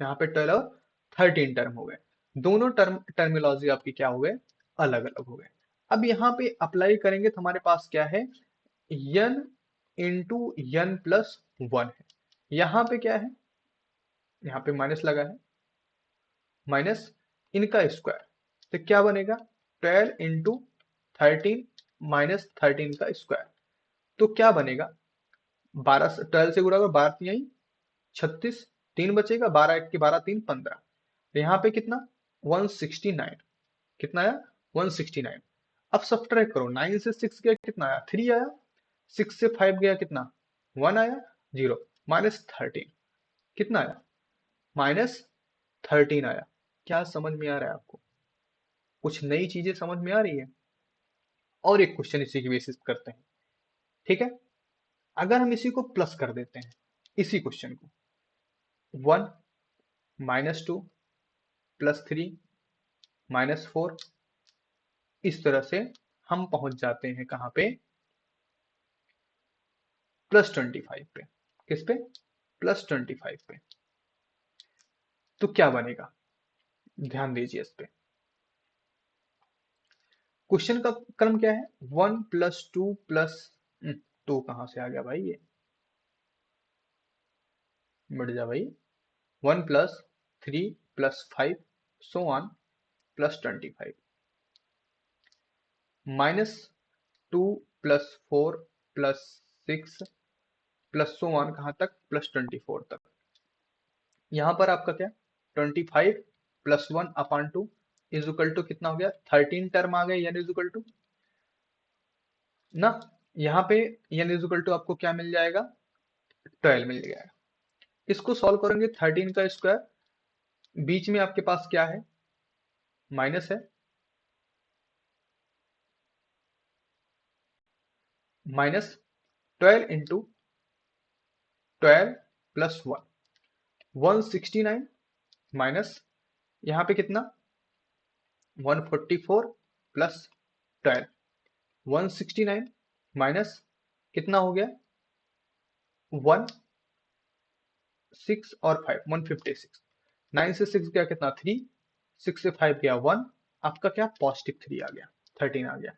यहाँ पे 12 और 13 टर्म हो गए। दोनों टर्मिनोलॉजी आपकी क्या हो गए, अलग अलग हो गए। अब यहाँ पे अप्लाई करेंगे तो हमारे पास क्या है, n into n plus one है। यहाँ पे क्या है, यहाँ पे माइनस लगा है, माइनस इनका स्क्वायर, तो क्या बनेगा 12 इंटू 13 माइनस 13 का स्क्वायर। तो क्या बनेगा, 12 से 12 से गुणा करो, 12 यही 36, 3 बचेगा, 12 1 के 12 3 15। तो यहाँ पे कितना 169, कितना आया 169। अब सब्ट्रैक्ट करो, 9 से 6 गया कितना आया 3 आया, 6 से 5 गया कितना 1 आया 0, माइनस 13 कितना आया माइनस 13 आया। क्या समझ में आ रहा है आपको, कुछ नई चीजें समझ में आ रही है। और एक क्वेश्चन इसी की बेसिस करते हैं, ठीक है। अगर हम इसी को प्लस कर देते हैं, इसी क्वेश्चन को 1 माइनस 2 प्लस 3 माइनस 4, इस तरह से हम पहुंच जाते हैं कहां पे, प्लस 25 पे। किस पे, प्लस 25 पे। तो क्या बनेगा, ध्यान दीजिए इस पे। क्वेश्चन का क्रम क्या है, 1 प्लस 2 प्लस 2 कहां से आ गया भाई, ये बढ़ जा भाई, 1 plus 3 plus 5 so on plus 25, minus 2 plus 4 plus 6 plus so on कहां तक, प्लस 24 तक। यहां पर आपका क्या 25 plus 1 upon 2 is equal to कितना हो गया 13 टर्म आ गए, यानी इज इक्वल टू ना, यहाँ पे यानी इज इक्वल टू आपको क्या मिल जाएगा 12 मिल जाएगा। इसको सॉल्व करेंगे, 13 का स्क्वायर, बीच में आपके पास क्या है माइनस है, माइनस 12 इंटू 12 प्लस 1 169 माइनस यहाँ पे कितना 144 प्लस 12 169 माइनस कितना हो गया 1 6 और 5 156, 9 से 6 गया कितना 3, 6 से 5 गया 1, आपका क्या पॉजिटिव 3 आ गया, 13 आ गया।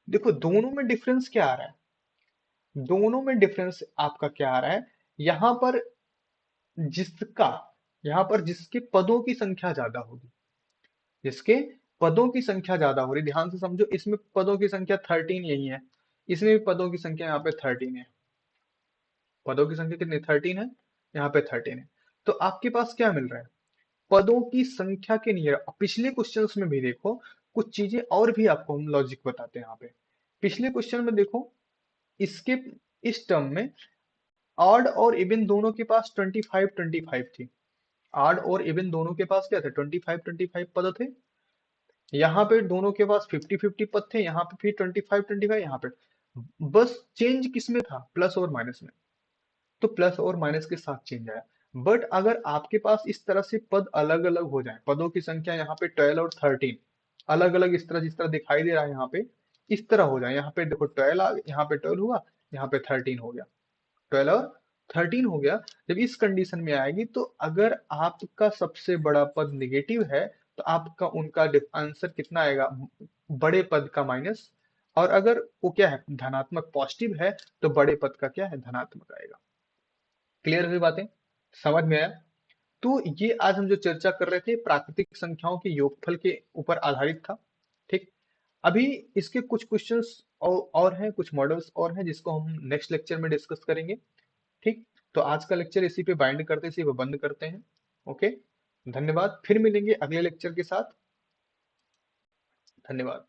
देखो दोनों में डिफरेंस क्या आ रहा है, दोनों में डिफरेंस आपका क्या आ रहा है, यहां पर जिसका, यहां पर जिसके पदों की संख्या ज्यादा होगी, जिसके पदों की संख्या ज्यादा हो रही, ध्यान से समझो, इसमें पदों की संख्या 13 यही है, इसमें भी पदों की संख्या यहाँ पे 13 है, पदों की संख्या कितनी 13 है, यहाँ पे 13 है। तो आपके पास क्या मिल रहा है, पदों की संख्या के नियर। पिछले क्वेश्चंस में भी देखो कुछ चीजें और भी आपको हम लॉजिक बताते हैं यहाँ पे। पिछले क्वेश्चन में देखो, इसके इस टर्म में ऑड और इवन दोनों के पास 25 थी, ऑड और इवन दोनों के पास क्या थे 25 पद थे, यहाँ पे दोनों के पास 50 पद थे, यहाँ पे फिर 25 यहाँ पे, बस चेंज किसमें था प्लस और माइनस में, तो प्लस और माइनस के साथ चेंज आया। बट अगर आपके पास इस तरह से पद अलग अलग हो जाए, पदों की संख्या यहाँ पे 12 और 13 अलग अलग इस तरह जिस तरह दिखाई दे रहा है यहाँ पे, इस तरह हो जाए, यहाँ पे देखो 12 यहाँ पे 12 हुआ, यहाँ पे 13 हो गया, 12 और 13 हो गया। जब इस कंडीशन में आएगी तो अगर आपका सबसे बड़ा पद निगेटिव है तो आपका उनका आंसर कितना आएगा, बड़े पद का माइनस, और अगर वो क्या है धनात्मक पॉजिटिव है तो बड़े पद का क्या है धनात्मक आएगा। क्लियर हुई बातें, समझ में आया। तो ये आज हम जो चर्चा कर रहे थे प्राकृतिक संख्याओं के योगफल के ऊपर आधारित था, ठीक। अभी इसके कुछ क्वेश्चंस और हैं, कुछ मॉडल्स और हैं जिसको हम नेक्स्ट लेक्चर में डिस्कस करेंगे, ठीक। तो आज का लेक्चर इसी पे बाइंड करते, इसी पे बंद करते हैं। ओके, धन्यवाद, फिर मिलेंगे अगले लेक्चर के साथ, धन्यवाद।